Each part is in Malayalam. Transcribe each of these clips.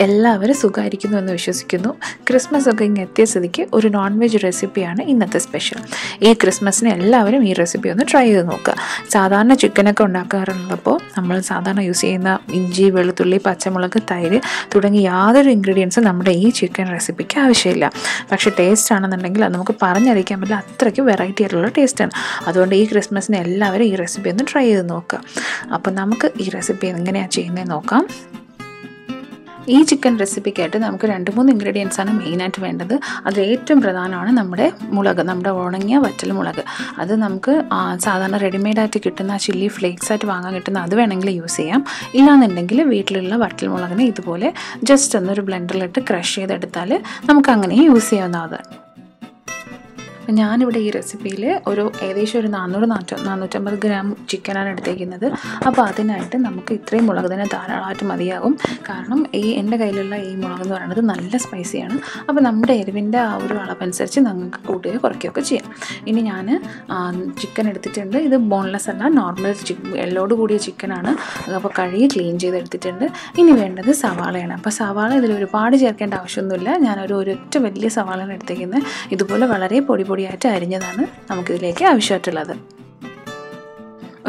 എല്ലാവരും സുഖമായിരിക്കുന്നു എന്ന് വിശ്വസിക്കുന്നു. ക്രിസ്മസ് ഒക്കെ ഇങ്ങ് എത്തിയ സ്ഥിതിക്ക് ഒരു നോൺ വെജ് റെസിപ്പിയാണ് ഇന്നത്തെ സ്പെഷ്യൽ. ഈ ക്രിസ്മസിന് എല്ലാവരും ഈ റെസിപ്പി ഒന്ന് ട്രൈ ചെയ്ത് നോക്കുക. സാധാരണ ചിക്കനൊക്കെ ഉണ്ടാക്കാറുള്ളപ്പോൾ നമ്മൾ സാധാരണ യൂസ് ചെയ്യുന്ന ഇഞ്ചി, വെളുത്തുള്ളി, പച്ചമുളക്, തൈര് തുടങ്ങി യാതൊരു ഇൻഗ്രീഡിയൻസും നമ്മുടെ ഈ ചിക്കൻ റെസിപ്പിക്ക് ആവശ്യമില്ല. പക്ഷേ ടേസ്റ്റ് ആണെന്നുണ്ടെങ്കിൽ അത് നമുക്ക് പറഞ്ഞറിയിക്കാൻ പറ്റില്ല, അത്രയ്ക്ക് വെറൈറ്റി ആയിട്ടുള്ള ടേസ്റ്റാണ്. അതുകൊണ്ട് ഈ ക്രിസ്മസിന് എല്ലാവരും ഈ റെസിപ്പി ഒന്ന് ട്രൈ ചെയ്ത് നോക്കുക. അപ്പോൾ നമുക്ക് ഈ റെസിപ്പി എങ്ങനെയാണ് ചെയ്യുന്നത് നോക്കാം. ഈ ചിക്കൻ റെസിപ്പിക്കായിട്ട് നമുക്ക് 2-3 ഇൻഗ്രീഡിയൻസ് ആണ് മെയിനായിട്ട് വേണ്ടത്. അതിൽ ഏറ്റവും പ്രധാനമാണ് നമ്മുടെ മുളക്, നമ്മുടെ ഉണങ്ങിയ വറ്റൽ മുളക്. അത് നമുക്ക് സാധാരണ റെഡിമെയ്ഡായിട്ട് കിട്ടുന്ന ചില്ലി ഫ്ലേക്സ് ആയിട്ട് വാങ്ങാൻ കിട്ടുന്ന അത് വേണമെങ്കിൽ യൂസ് ചെയ്യാം. ഇല്ലാന്നുണ്ടെങ്കിൽ വീട്ടിലുള്ള വറ്റൽ മുളകിനെ ഇതുപോലെ ജസ്റ്റ് ഒന്നൊരു ബ്ലെൻഡറിലിട്ട് ക്രഷ് ചെയ്തെടുത്താൽ നമുക്ക് അങ്ങനെ യൂസ് ചെയ്യാവുന്നതാണ്. ഞാനിവിടെ ഈ റെസിപ്പിയിൽ ഏകദേശം ഒരു 400-450 ഗ്രാം ചിക്കനാണ് എടുത്തേക്കുന്നത്. അപ്പോൾ അതിനായിട്ട് നമുക്ക് ഇത്രയും മുളക് തന്നെ ധാരാളമായിട്ട് മതിയാകും. കാരണം എൻ്റെ കയ്യിലുള്ള ഈ മുളക് എന്ന് പറയുന്നത് നല്ല സ്പൈസിയാണ്. അപ്പോൾ നമ്മുടെ എരിവിൻ്റെ ആ ഒരു അളവനുസരിച്ച് നിങ്ങൾക്ക് കൂട്ടുകയോ കുറയ്ക്കുകയൊക്കെ ചെയ്യാം. ഇനി ഞാൻ ചിക്കൻ എടുത്തിട്ടുണ്ട്. ഇത് ബോൺലെസ് അല്ല, നോർമൽ എല്ലോട് കൂടിയ ചിക്കനാണ്. അപ്പോൾ കഴുകി ക്ലീൻ ചെയ്തെടുത്തിട്ടുണ്ട്. ഇനി വേണ്ടത് സവാളയാണ്. അപ്പോൾ സവാള ഇതിൽ ഒരുപാട് ചേർക്കേണ്ട ആവശ്യമൊന്നുമില്ല. ഞാനൊരു ഒരൊറ്റ വലിയ സവാളയാണ് എടുത്തേക്കുന്നത്. ഇതുപോലെ വളരെ പൊടിയായിട്ട് അരിഞ്ഞതാണ് നമുക്കിതിലേക്ക് ആവശ്യമായിട്ടുള്ളത്.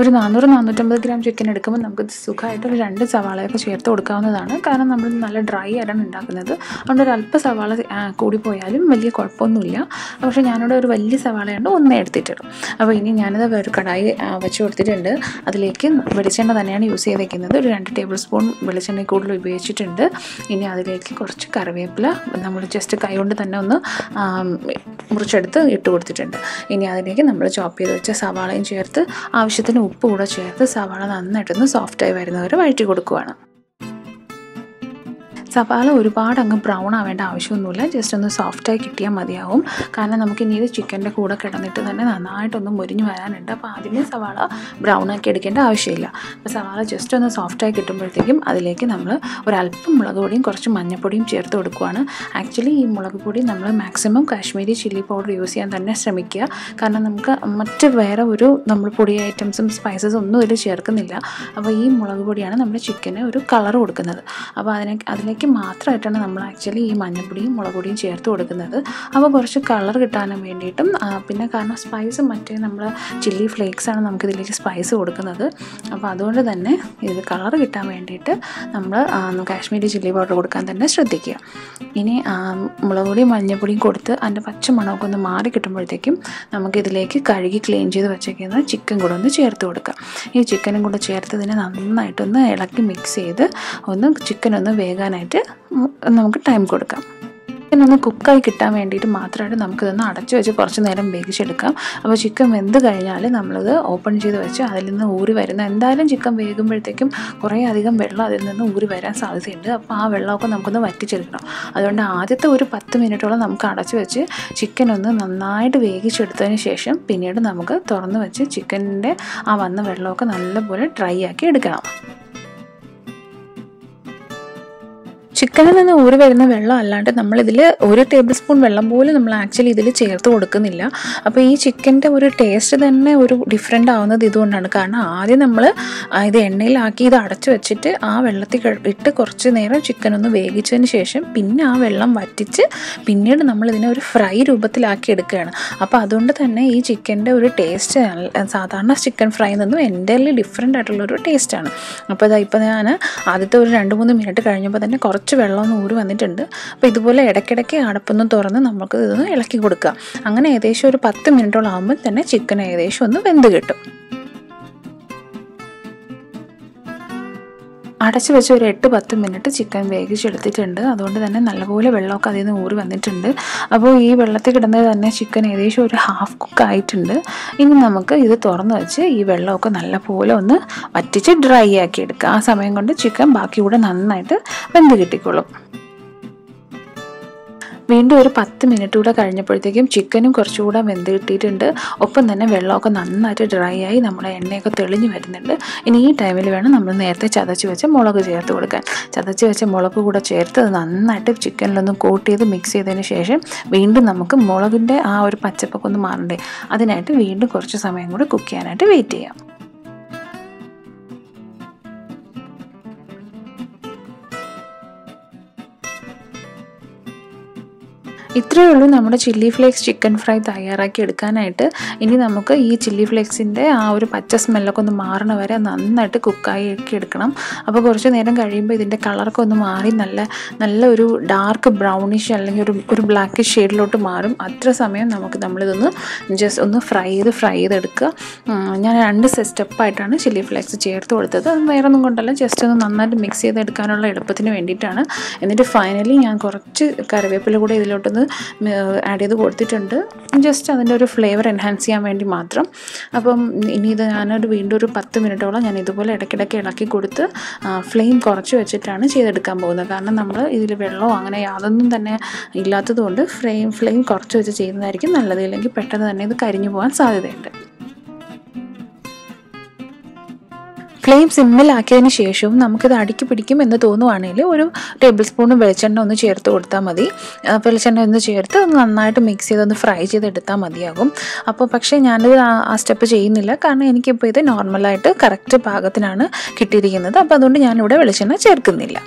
ഒരു 400-450 ഗ്രാം ചിക്കൻ എടുക്കുമ്പോൾ നമുക്ക് സുഖമായിട്ട് ഒരു 2 സവാളയൊക്കെ ചേർത്ത് കൊടുക്കാവുന്നതാണ്. കാരണം നമ്മൾ നല്ല ഡ്രൈ ആയിട്ടാണ് ഉണ്ടാക്കുന്നത്. അതുകൊണ്ട് ഒരു അല്പ സവാള കൂടിപ്പോയാലും വലിയ കുഴപ്പമൊന്നുമില്ല. പക്ഷേ ഞാനിവിടെ ഒരു വലിയ സവാളയുണ്ട്, ഒന്നേ എടുത്തിട്ടുള്ളൂ. അപ്പോൾ ഇനി ഞാനത് ഒരു കടായി വെച്ച് കൊടുത്തിട്ടുണ്ട്. അതിലേക്ക് വെളിച്ചെണ്ണ തന്നെയാണ് യൂസ് ചെയ്തേക്കുന്നത്. ഒരു 2 ടേബിൾ സ്പൂൺ വെളിച്ചെണ്ണ കൂടുതൽ ഉപയോഗിച്ചിട്ടുണ്ട്. ഇനി അതിലേക്ക് കുറച്ച് കറിവേപ്പില നമ്മൾ ജസ്റ്റ് കൈ കൊണ്ട് തന്നെ ഒന്ന് മുറിച്ചെടുത്ത് ഇട്ട് കൊടുത്തിട്ടുണ്ട്. ഇനി അതിലേക്ക് നമ്മൾ ചോപ്പ് ചെയ്ത് വെച്ച സവാളയും ചേർത്ത് ആവശ്യത്തിന് ഉപ്പ് കൂടെ ചേർത്ത് സവാള നന്നായിട്ടൊന്ന് സോഫ്റ്റായി വരുന്നവരെ വഴറ്റി കൊടുക്കുകയാണ്. സവാള ഒരുപാട് അങ്ങ് ബ്രൗൺ ആവേണ്ട ആവശ്യമൊന്നുമില്ല. ജസ്റ്റ് ഒന്ന് സോഫ്റ്റായി കിട്ടിയാൽ മതിയാവും. കാരണം നമുക്ക് ഇനി ഇത് ചിക്കൻ്റെ കൂടെ കിടന്നിട്ട് തന്നെ നന്നായിട്ടൊന്ന് മുരിഞ്ഞ് വരാനുണ്ട്. അപ്പോൾ ആദ്യമേ സവാള ബ്രൗൺ ആക്കി എടുക്കേണ്ട ആവശ്യമില്ല. അപ്പോൾ സവാള ജസ്റ്റ് ഒന്ന് സോഫ്റ്റായി കിട്ടുമ്പോഴത്തേക്കും അതിലേക്ക് നമ്മൾ ഒരല്പം മുളക് പൊടിയും കുറച്ച് മഞ്ഞൾപ്പൊടിയും ചേർത്ത് കൊടുക്കുകയാണ്. ആക്ച്വലി ഈ മുളക് പൊടി നമ്മൾ maximum Kashmiri chilli powder use ചെയ്യാൻ തന്നെ ശ്രമിക്കുക. കാരണം നമുക്ക് മറ്റ് വേറെ നമ്മൾ പൊടി ഐറ്റംസും സ്പൈസസും ഒന്നും ഇതിൽ ചേർക്കുന്നില്ല. അപ്പോൾ ഈ മുളക് പൊടിയാണ് നമ്മുടെ ചിക്കന് ഒരു കളർ കൊടുക്കുന്നത്. അപ്പോൾ അതിലേക്ക് മാത്രമായിട്ടാണ് നമ്മൾ ആക്ച്വലി ഈ മഞ്ഞൾപ്പൊടിയും മുളക് പൊടിയും ചേർത്ത് കൊടുക്കുന്നത്. അപ്പോൾ കുറച്ച് കളർ കിട്ടാനും വേണ്ടിയിട്ടും പിന്നെ കാരണം സ്പൈസ് മറ്റേ നമ്മൾ ചില്ലി ഫ്ലേക്സ് ആണ് നമുക്കിതിലേക്ക് സ്പൈസ് കൊടുക്കുന്നത്. അപ്പോൾ അതുകൊണ്ട് തന്നെ ഇത് കളർ കിട്ടാൻ വേണ്ടിയിട്ട് നമ്മൾ കാശ്മീരി ചില്ലി പൗഡർ കൊടുക്കാൻ തന്നെ ശ്രദ്ധിക്കുക. ഇനി മുളക് പൊടിയും മഞ്ഞൾപ്പൊടിയും കൊടുത്ത് അതിൻ്റെ പച്ച മണമൊക്കെ ഒന്ന് മാറി കിട്ടുമ്പോഴത്തേക്കും നമുക്കിതിലേക്ക് കഴുകി ക്ലീൻ ചെയ്ത് വെച്ചേക്കുന്ന ചിക്കൻ കൂടെ ഒന്ന് ചേർത്ത് കൊടുക്കാം. ഈ ചിക്കനും കൂടെ ചേർത്തതിനെ നന്നായിട്ടൊന്ന് ഇളക്കി മിക്സ് ചെയ്ത് ചിക്കനൊന്ന് വേകാനായിട്ട് നമുക്ക് ടൈം കൊടുക്കാം. ചിക്കനൊന്ന് കുക്കായി കിട്ടാൻ വേണ്ടിയിട്ട് മാത്രമായിട്ട് നമുക്കിതൊന്ന് അടച്ചു വെച്ച് കുറച്ച് നേരം വേവിച്ചെടുക്കാം. അപ്പോൾ ചിക്കൻ വെന്ത് കഴിഞ്ഞാൽ നമ്മളത് ഓപ്പൺ ചെയ്ത് വെച്ച് അതിൽ നിന്ന് ഊറി വരുന്ന എന്തായാലും ചിക്കൻ വേകുമ്പോഴത്തേക്കും കുറേ അധികം വെള്ളം അതിൽ നിന്ന് ഊറി വരാൻ സാധ്യതയുണ്ട്. അപ്പോൾ ആ വെള്ളമൊക്കെ നമുക്കൊന്ന് വറ്റിച്ചെടുക്കണം. അതുകൊണ്ട് ആദ്യത്തെ ഒരു 10 മിനിറ്റോളം നമുക്ക് അടച്ചു വെച്ച് ചിക്കൻ ഒന്ന് നന്നായിട്ട് വേവിച്ചെടുത്തതിന് ശേഷം പിന്നീട് നമുക്ക് തുറന്ന് വെച്ച് ചിക്കനിൻ്റെ ആ വന്ന വെള്ളമൊക്കെ നല്ലപോലെ ഡ്രൈ ആക്കി എടുക്കണം. ചിക്കനിൽ നിന്ന് ഊറി വരുന്ന വെള്ളം അല്ലാണ്ട് നമ്മളിതിൽ 1 ടേബിൾ സ്പൂൺ വെള്ളം പോലും നമ്മൾ ആക്ച്വലി ഇതിൽ ചേർത്ത് കൊടുക്കുന്നില്ല. അപ്പോൾ ഈ ചിക്കൻ്റെ ഒരു ടേസ്റ്റ് തന്നെ ഒരു ഡിഫറെൻ്റ് ആവുന്നത് ഇതുകൊണ്ടാണ്. കാരണം ആദ്യം നമ്മൾ ഇത് എണ്ണയിലാക്കി ഇത് അടച്ചു വെച്ചിട്ട് ആ വെള്ളത്തിൽ ഇട്ട് കുറച്ച് നേരം ചിക്കൻ ഒന്ന് വേവിച്ചതിന് ശേഷം പിന്നെ ആ വെള്ളം വറ്റിച്ച് പിന്നീട് നമ്മളിതിനെ ഒരു ഫ്രൈ രൂപത്തിലാക്കി എടുക്കുകയാണ്. അപ്പോൾ അതുകൊണ്ട് തന്നെ ഈ ചിക്കൻ്റെ ഒരു ടേസ്റ്റ് സാധാരണ ചിക്കൻ ഫ്രൈയിൽ നിന്നും എൻ്റെ ഡിഫറെൻ്റ് ആയിട്ടുള്ളൊരു ടേസ്റ്റാണ്. അപ്പോൾ ഇപ്പോൾ ഞാൻ ആദ്യത്തെ ഒരു 2-3 മിനിറ്റ് കഴിഞ്ഞപ്പോൾ തന്നെ കുറച്ച് വെള്ളമൊന്നും ഊറി വന്നിട്ടുണ്ട്. അപ്പോൾ ഇതുപോലെ ഇടയ്ക്കിടയ്ക്ക് അടപ്പൊന്ന് തുറന്ന് നമുക്ക് ഇതൊന്ന് ഇളക്കി കൊടുക്കുക. അങ്ങനെ ഏകദേശം ഒരു 10 മിനിറ്റോളം ആകുമ്പോൾ തന്നെ ചിക്കൻ ഏകദേശം ഒന്ന് വെന്ത് കിട്ടും. അടച്ചു വെച്ച് ഒരു 8-10 മിനിറ്റ് ചിക്കൻ വേവിച്ചെടുത്തിട്ടുണ്ട്. അതുകൊണ്ട് തന്നെ നല്ലപോലെ വെള്ളമൊക്കെ അതിൽ നിന്ന് ഊറി വന്നിട്ടുണ്ട്. അപ്പോൾ ഈ വെള്ളത്തിൽ കിടന്നത് തന്നെ ചിക്കൻ ഏകദേശം ഒരു ഹാഫ് കുക്ക് ആയിട്ടുണ്ട്. ഇനി നമുക്ക് ഇത് തുറന്ന് വെച്ച് ഈ വെള്ളമൊക്കെ നല്ലപോലെ ഒന്ന് വറ്റിച്ച് ഡ്രൈ ആക്കി എടുക്കുക. ആ സമയം കൊണ്ട് ചിക്കൻ ബാക്കി കൂടെ നന്നായിട്ട് വെന്ത് കിട്ടിക്കോളും. വീണ്ടും ഒരു 10 മിനിറ്റ് കൂടെ കഴിഞ്ഞപ്പോഴത്തേക്കും ചിക്കനും കുറച്ചുകൂടെ വെന്ത് കിട്ടിയിട്ടുണ്ട്. ഒപ്പം തന്നെ വെള്ളമൊക്കെ നന്നായിട്ട് ഡ്രൈ ആയി നമ്മുടെ എണ്ണയൊക്കെ തെളിഞ്ഞ് വരുന്നുണ്ട്. ഇനി ഈ ടൈമിൽ വേണം നമ്മൾ നേരത്തെ ചതച്ച് വെച്ച മുളക് ചേർത്ത് കൊടുക്കാൻ. ചതച്ച് വെച്ച മുളക് കൂടെ ചേർത്ത് അത് നന്നായിട്ട് ചിക്കനിലൊന്ന് കോട്ട് ചെയ്ത് മിക്സ് ചെയ്തതിന് ശേഷം വീണ്ടും നമുക്ക് മുളകിൻ്റെ ആ ഒരു പച്ചപ്പൊക്കെ ഒന്ന് മാറണ്ടേ, അതിനായിട്ട് വീണ്ടും കുറച്ച് സമയം കൂടെ കുക്ക് ചെയ്യാനായിട്ട് വെയിറ്റ് ചെയ്യാം. ഇത്രയേ ഉള്ളൂ നമ്മുടെ ചില്ലി ഫ്ലേക്സ് ചിക്കൻ ഫ്രൈ തയ്യാറാക്കി എടുക്കാനായിട്ട്. ഇനി നമുക്ക് ഈ ചില്ലി ഫ്ലേക്സിൻ്റെ ആ ഒരു പച്ച സ്മെല്ലൊക്കെ ഒന്ന് മാറണ വരെ നന്നായിട്ട് കുക്കാക്കി എടുക്കണം. അപ്പോൾ കുറച്ച് നേരം കഴിയുമ്പോൾ ഇതിൻ്റെ കളറൊക്കെ ഒന്ന് മാറി നല്ല ഒരു ഡാർക്ക് ബ്രൗണിഷ് അല്ലെങ്കിൽ ഒരു ബ്ലാക്കിഷ് ഷെയ്ഡിലോട്ട് മാറും. അത്ര സമയം നമ്മളിതൊന്ന് ജസ്റ്റ് ഒന്ന് ഫ്രൈ ചെയ്തെടുക്കുക. ഞാൻ 2 സ്റ്റെപ്പായിട്ടാണ് ചില്ലി ഫ്ലേക്സ് ചേർത്ത് കൊടുത്തത്. അത് വേറെ ഒന്നും കൊണ്ടല്ല, ജസ്റ്റ് ഒന്ന് നന്നായിട്ട് മിക്സ് ചെയ്തെടുക്കാനുള്ള എളുപ്പത്തിന് വേണ്ടിയിട്ടാണ്. എന്നിട്ട് ഫൈനലി ഞാൻ കുറച്ച് കറിവേപ്പില കൂടെ ഇതിലോട്ടൊന്ന് ആഡ് ചെയ്ത് കൊടുത്തിട്ടുണ്ട്, ജസ്റ്റ് അതിൻ്റെ ഒരു ഫ്ലേവർ എൻഹാൻസ് ചെയ്യാൻ വേണ്ടി മാത്രം. അപ്പം ഇനി ഇത് വീണ്ടും ഒരു 10 മിനിറ്റോളം ഞാൻ ഇതുപോലെ ഇടയ്ക്കിടയ്ക്ക് ഇളക്കി കൊടുത്ത് ഫ്ലെയിം കുറച്ച് വെച്ചിട്ടാണ് ചെയ്തെടുക്കാൻ പോകുന്നത്. കാരണം നമ്മൾ ഇതിൽ വെള്ളമോ അങ്ങനെ യാതൊന്നും തന്നെ ഇല്ലാത്തതുകൊണ്ട് ഫ്ലെയിം കുറച്ച് വെച്ച് ചെയ്യുന്നതായിരിക്കും നല്ലത്. ഇല്ലെങ്കിൽ പെട്ടെന്ന് തന്നെ ഇത് കരിഞ്ഞു പോകാൻ സാധ്യതയുണ്ട്. ഫ്ലെയിം സിമ്മിലാക്കിയതിന് ശേഷവും നമുക്കിത് അടുക്കി പിടിക്കും എന്ന് തോന്നുവാണെങ്കിൽ ഒരു ടേബിൾ സ്പൂൺ വെളിച്ചെണ്ണ ഒന്ന് ചേർത്ത് കൊടുത്താൽ മതി. വെളിച്ചെണ്ണ ഒന്ന് ചേർത്ത് നന്നായിട്ട് മിക്സ് ചെയ്തൊന്ന് ഫ്രൈ ചെയ്തെടുത്താൽ മതിയാകും. അപ്പോൾ പക്ഷേ ഞാനിത് ആ സ്റ്റെപ്പ് ചെയ്യുന്നില്ല, കാരണം എനിക്കിപ്പോൾ ഇത് നോർമലായിട്ട് കറക്റ്റ് പാകത്തിനാണ് കിട്ടിയിരിക്കുന്നത്. അപ്പോൾ അതുകൊണ്ട് ഞാനിവിടെ വെളിച്ചെണ്ണ ചേർക്കുന്നില്ല.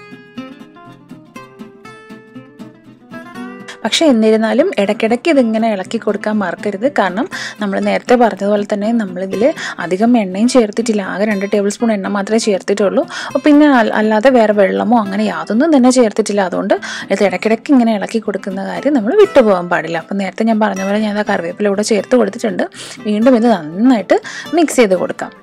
പക്ഷേ എന്നിരുന്നാലും ഇടയ്ക്കിടയ്ക്ക് ഇതിങ്ങനെ ഇളക്കി കൊടുക്കാൻ മറക്കരുത്. കാരണം നമ്മൾ നേരത്തെ പറഞ്ഞതുപോലെ തന്നെ നമ്മളിതിൽ അധികം എണ്ണയും ചേർത്തിട്ടില്ല, ആകെ 2 ടേബിൾ സ്പൂൺ എണ്ണ മാത്രമേ ചേർത്തിട്ടുള്ളൂ. പിന്നെ അല്ലാതെ വേറെ വെള്ളമോ അങ്ങനെ യാതൊന്നും തന്നെ ചേർത്തിട്ടില്ല. അതുകൊണ്ട് ഇത് ഇടയ്ക്കിടയ്ക്ക് ഇങ്ങനെ ഇളക്കി കൊടുക്കുന്ന കാര്യം നമ്മൾ വിട്ടുപോകാൻ പാടില്ല. അപ്പം നേരത്തെ ഞാൻ പറഞ്ഞ പോലെ ഞാൻ ആ കറിവേപ്പില കൂടെ ചേർത്ത് കൊടുത്തിട്ടുണ്ട്. വീണ്ടും ഇത് നന്നായിട്ട് മിക്സ് ചെയ്ത് കൊടുക്കാം.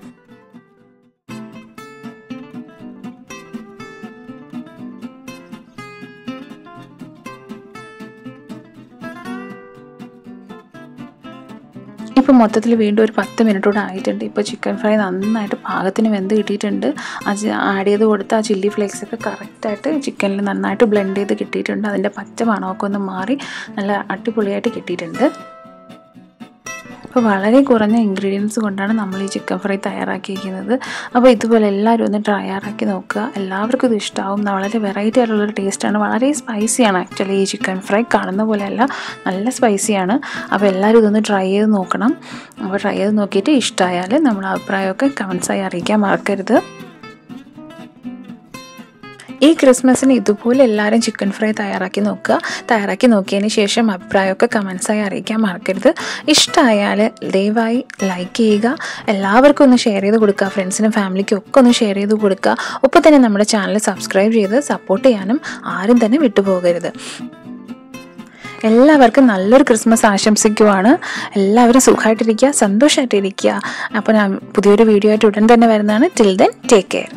ഇപ്പോൾ മൊത്തത്തിൽ വീണ്ടും ഒരു 10 മിനിറ്റോടെ ആയിട്ടുണ്ട്. ഇപ്പോൾ ചിക്കൻ ഫ്രൈ നന്നായിട്ട് പാകത്തിന് വെന്ത് കിട്ടിയിട്ടുണ്ട്. ആഡ് ചെയ്ത് കൊടുത്ത ആ ചില്ലി ഫ്ലേക്സൊക്കെ കറക്റ്റായിട്ട് ചിക്കനിൽ നന്നായിട്ട് ബ്ലെൻഡ് ചെയ്ത് കിട്ടിയിട്ടുണ്ട്. അതിൻ്റെ പച്ച മണമൊക്കെ ഒന്ന് മാറി നല്ല അടിപൊളിയായിട്ട് കിട്ടിയിട്ടുണ്ട്. അപ്പോൾ വളരെ കുറഞ്ഞ ഇൻഗ്രീഡിയൻസ് കൊണ്ടാണ് നമ്മൾ ഈ ചിക്കൻ ഫ്രൈ തയ്യാറാക്കിയിരിക്കുന്നത്. അപ്പോൾ ഇതുപോലെ എല്ലാവരും ഒന്ന് തയ്യാറാക്കി നോക്കുക. എല്ലാവർക്കും ഇത് ഇഷ്ടമാവും. വളരെ വെറൈറ്റി ആയിട്ടുള്ളൊരു ടേസ്റ്റാണ്. വളരെ സ്പൈസിയാണ് ആക്ച്വലി ഈ ചിക്കൻ ഫ്രൈ. കാണുന്ന പോലെയല്ല, നല്ല സ്പൈസിയാണ്. അപ്പോൾ എല്ലാവരും ഇതൊന്ന് ട്രൈ ചെയ്ത് നോക്കണം. അപ്പോൾ ട്രൈ ചെയ്ത് നോക്കിയിട്ട് ഇഷ്ടമായാൽ നമ്മുടെ അഭിപ്രായമൊക്കെ കമൻസായി അറിയിക്കാൻ മറക്കരുത്. ഈ ക്രിസ്മസിന് ഇതുപോലെ എല്ലാവരും ചിക്കൻ ഫ്രൈ തയ്യാറാക്കി നോക്കിയതിന് ശേഷം അഭിപ്രായമൊക്കെ കമൻസായി അറിയിക്കാൻ മറക്കരുത്. ഇഷ്ടമായാൽ ദയവായി ലൈക്ക് ചെയ്യുക, എല്ലാവർക്കും ഒന്ന് ഷെയർ ചെയ്ത് കൊടുക്കുക, ഫ്രണ്ട്സിനും ഫാമിലിക്കും ഒക്കെ ഒന്ന് ഷെയർ ചെയ്ത് കൊടുക്കുക. ഒപ്പം തന്നെ നമ്മുടെ ചാനൽ സബ്സ്ക്രൈബ് ചെയ്ത് സപ്പോർട്ട് ചെയ്യാനും ആരും തന്നെ വിട്ടുപോകരുത്. എല്ലാവർക്കും നല്ലൊരു ക്രിസ്മസ് ആശംസിക്കുവാണ്. എല്ലാവരും സുഖമായിട്ടിരിക്കുക, സന്തോഷമായിട്ടിരിക്കുക. അപ്പോൾ ഞാൻ പുതിയൊരു വീഡിയോ ആയിട്ട് ഉടൻ തന്നെ വരുന്നതാണ്. Till then take care.